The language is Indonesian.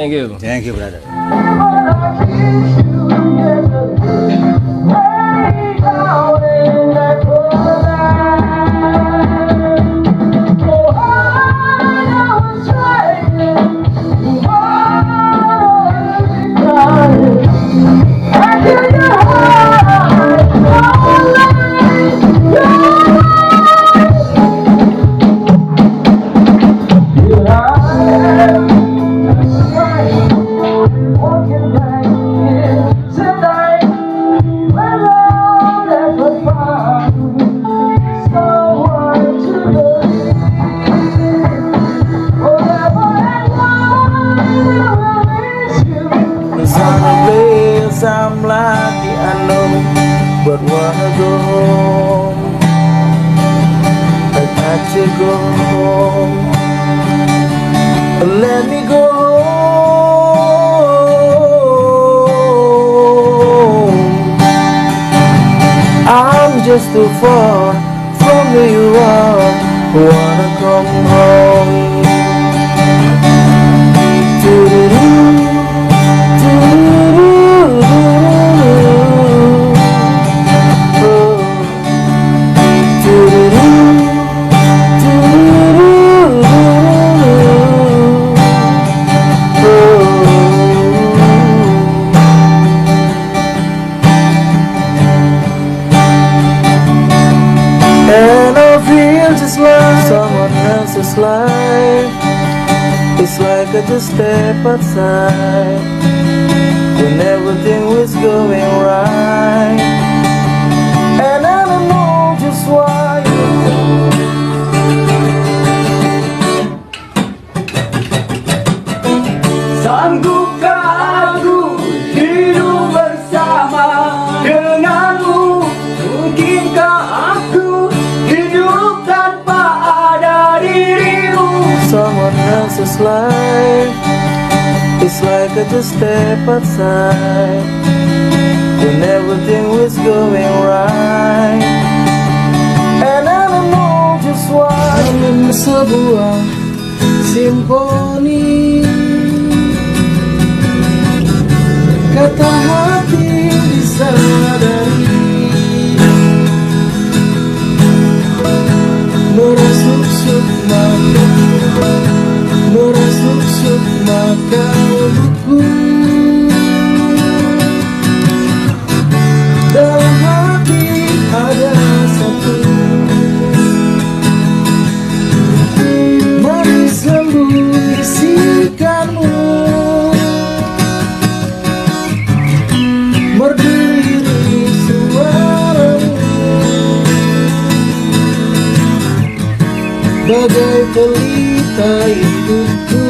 Thank you. Thank you, brother. I'm lucky, I know, but wanna go home. I got to go home. Let me go home. I'm just too far from where you are. Wanna come home. And I feel just like someone else's life. It's like I just step outside when everything was going right, and I don't know just why. Sanggupkah aku hidup bersama denganmu? Mungkinkah aku hidup tanpa ada dirimu? Someone else's life. It's like I just step outside when everything was going right, and I don't know just why. Dalam sebuah simfoni, kata hati disadari, merasuk maka, merasuk maka buku. Dalam hati ada satu manis lembut bisikanmu, berdiri suaramu, bagai pelita hidupku.